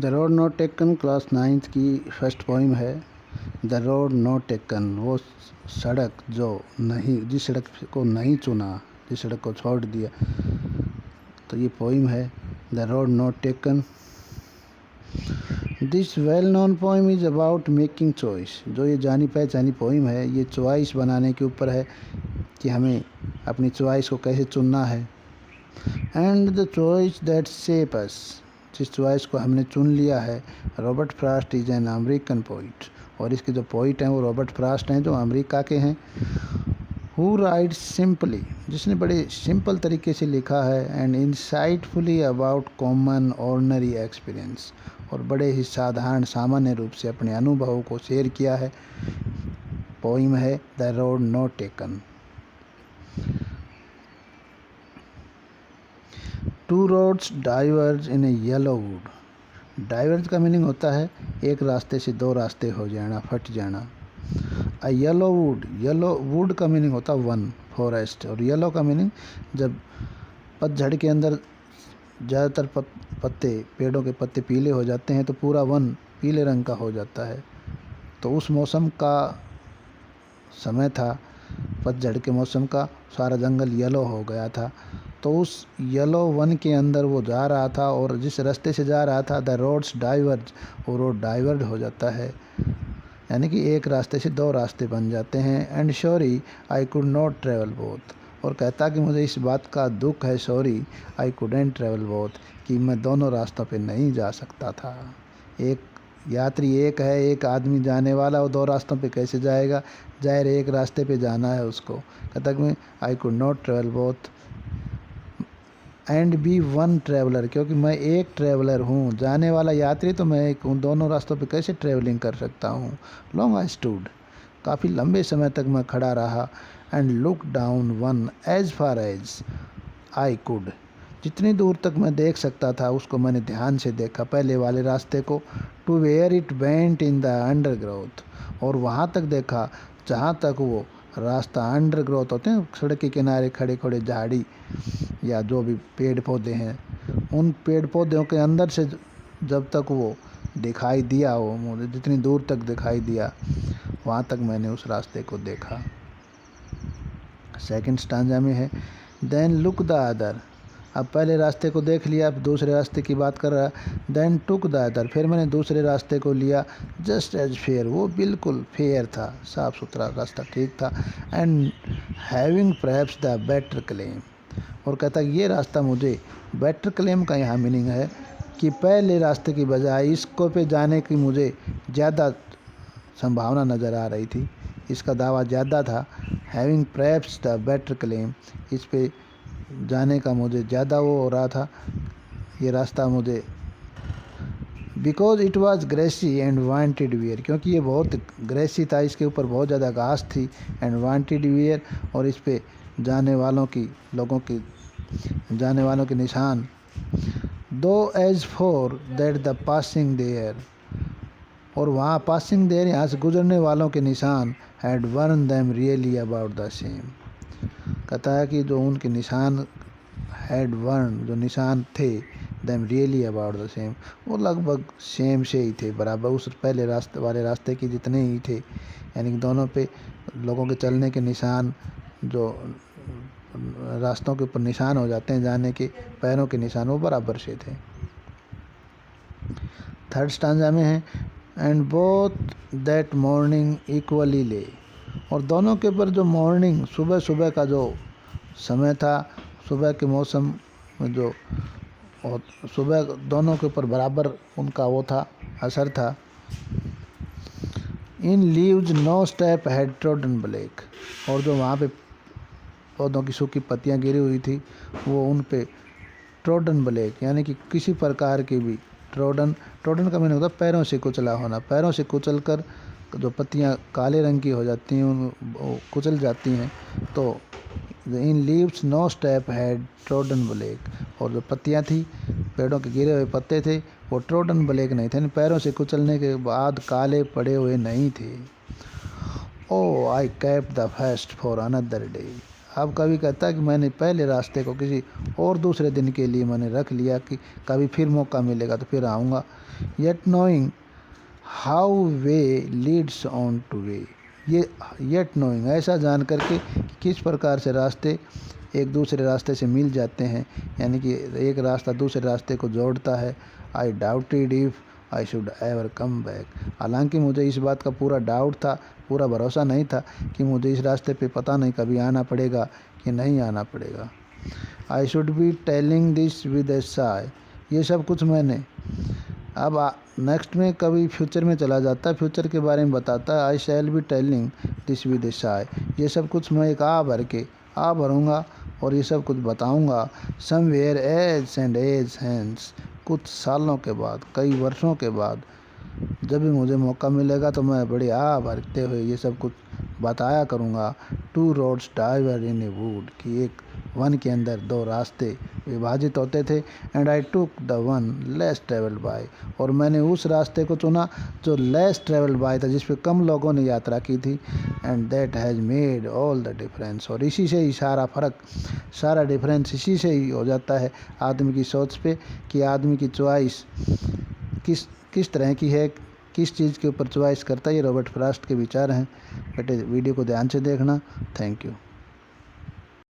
The road not taken class 9th की first poem है। The road not taken, वो सड़क जो नहीं, जिस सड़क को नहीं चुना, जिस सड़क को छोड़ दिया, तो ये पोइम है the road not taken. This well known poem is about making choice. जो ये जानी पहचानी पोइम है, ये चॉइस बनाने के ऊपर है कि हमें अपनी चॉइस को कैसे चुनना है। And the choice that shape us, जिस चॉइस को हमने चुन लिया है। Robert Frost is an American poet, और इसके जो पोइट हैं वो रॉबर्ट फ्रॉस्ट हैं जो अमेरिका के हैं। हु राइट्स सिंपली, जिसने बड़े सिंपल तरीके से लिखा है। And insightfully about common ordinary experience, और बड़े ही साधारण सामान्य रूप से अपने अनुभवों को शेयर किया है। पोइम है the road not taken. Two roads diverge in a yellow wood. Diverge का मीनिंग होता है एक रास्ते से दो रास्ते हो जाना, फट जाना। अ येलो वुड, येलो वुड का मीनिंग होता है वन, फॉरेस्ट, और येलो का मीनिंग जब पतझड़ के अंदर ज़्यादातर पत्ते, पेड़ों के पत्ते पीले हो जाते हैं तो पूरा वन पीले रंग का हो जाता है। तो उस मौसम का समय था, पतझड़ के मौसम का, सारा जंगल येलो हो गया था। तो उस येलो वन के अंदर वो जा रहा था, और जिस रास्ते से जा रहा था द रोड्स डाइवर्ज, वो रोड डाइवर्ज हो जाता है, यानी कि एक रास्ते से दो रास्ते बन जाते हैं। And sorry I could not travel both, और कहता कि मुझे इस बात का दुख है, sorry I couldn't travel both, कि मैं दोनों रास्तों पे नहीं जा सकता था। एक यात्री एक है, एक आदमी जाने वाला, वो दो रास्तों पे कैसे जाएगा? जाहिर एक रास्ते पे जाना है उसको। कहता कि मैं I could not travel both and be one traveller, क्योंकि मैं एक ट्रैवलर हूँ, जाने वाला यात्री, तो मैं एक हूँ, दोनों रास्तों पे कैसे ट्रैवलिंग कर सकता हूँ। लॉन्ग आई स्टूड, काफ़ी लंबे समय तक मैं खड़ा रहा। And look down one as far as I could, जितनी दूर तक मैं देख सकता था उसको मैंने ध्यान से देखा, पहले वाले रास्ते को। To where it went in the undergrowth, और वहाँ तक देखा जहाँ तक वो रास्ता अंडरग्रोथ होते हैं, सड़क के किनारे खड़े खड़े झाड़ी या जो भी पेड़ पौधे हैं, उन पेड़ पौधों के अंदर से जब तक वो दिखाई दिया, वो मुझे जितनी दूर तक दिखाई दिया, वहाँ तक मैंने उस रास्ते को देखा। सेकंड स्टांजा में है देन लुक द अदर। अब पहले रास्ते को देख लिया, अब दूसरे रास्ते की बात कर रहा। देन टुक द अदर, फिर मैंने दूसरे रास्ते को लिया। जस्ट एज फेयर, वो बिल्कुल फेयर था, साफ़ सुथरा रास्ता, ठीक था। And having perhaps the better claim, और कहता ये रास्ता मुझे, बेटर क्लेम का यहाँ मीनिंग है कि पहले रास्ते की बजाय इसको पे जाने की मुझे ज़्यादा संभावना नज़र आ रही थी, इसका दावा ज़्यादा था। Having perhaps the better claim, इस पे जाने का मुझे ज़्यादा वो हो रहा था, ये रास्ता मुझे। Because it was grassy and wanted wear, क्योंकि ये बहुत ग्रेसी था, इसके ऊपर बहुत ज़्यादा घास थी। एंड वांटेड वियर, और इस पे जाने वालों की, लोगों की, जाने वालों के निशान। Though as for that the passing there, और वहाँ पासिंग देयर, यहाँ से गुजरने वालों के निशान। Had worn them really about the same, कहता है कि जो उनके निशान, हैड वर्न, जो निशान थे, them really about the same, वो लगभग सेम से ही थे, बराबर उस पहले रास्ते वाले रास्ते के जितने ही थे। यानी कि दोनों पे लोगों के चलने के निशान, जो रास्तों के ऊपर निशान हो जाते हैं, जाने के पैरों के निशान, वो बराबर से थे। थर्ड स्टांजा में है and both that morning equally ले, और दोनों के ऊपर जो मॉर्निंग, सुबह सुबह का जो समय था, सुबह के मौसम में जो, और सुबह दोनों के ऊपर बराबर उनका वो था, असर था। In leaves no step had trodden black, और जो वहाँ पे पौधों की सूखी पत्तियाँ गिरी हुई थी, वो उन पे ट्रोडन ब्लैक, यानी कि किसी प्रकार की भी, ट्रोडन, ट्रोडन का मीनिंग होता है पैरों से कुचला होना, पैरों से कुचल कर जो पत्तियाँ काले रंग की हो जाती हैं, वो कुचल जाती हैं। तो in leaves no step had trodden black, और जो पत्तियाँ थी, पेड़ों के गिरे हुए पत्ते थे, वो ट्रोडन ब्लैक नहीं थे, पैरों से कुचलने के बाद काले पड़े हुए नहीं थे। Oh I kept the first for another day, अब कभी कहता है कि मैंने पहले रास्ते को किसी और दूसरे दिन के लिए मैंने रख लिया कि कभी फिर मौका मिलेगा तो फिर आऊँगा। Yet knowing how way Leeds on two way, ये येट नोइंग ऐसा जान करके कि किस प्रकार से रास्ते एक दूसरे रास्ते से मिल जाते हैं, यानी कि एक रास्ता दूसरे रास्ते को जोड़ता है। आई doubted if I should ever come back, हालांकि मुझे इस बात का पूरा डाउट था, पूरा भरोसा नहीं था कि मुझे इस रास्ते पे पता नहीं कभी आना पड़ेगा कि नहीं आना पड़ेगा। I should be telling this with a sigh, ये सब कुछ मैंने अब नेक्स्ट में कभी फ्यूचर में चला जाता है, फ्यूचर के बारे में बताता है। I shall be telling this with a sigh, ये सब कुछ मैं एक आ भरूँगा और ये सब कुछ बताऊँगा। Somewhere ages and ages hence, कुछ सालों के बाद, कई वर्षों के बाद जब भी मुझे मौका मिलेगा तो मैं बड़े भरते हुए ये सब कुछ बताया करूँगा। Two roads diverge in a wood, कि एक वन के अंदर दो रास्ते विभाजित होते थे। And I took the one less travelled by, और मैंने उस रास्ते को चुना जो लेस ट्रेवल्ड बाय था, जिस पे कम लोगों ने यात्रा की थी। And that has made all the difference, और इसी से ही सारा फ़र्क, सारा डिफरेंस इसी से ही हो जाता है आदमी की सोच पे, कि आदमी की चॉइस किस तरह की है, किस चीज़ के ऊपर चॉइस करता है। ये रॉबर्ट फ्रॉस्ट के विचार हैं। बेटे वीडियो को ध्यान से देखना। Thank you.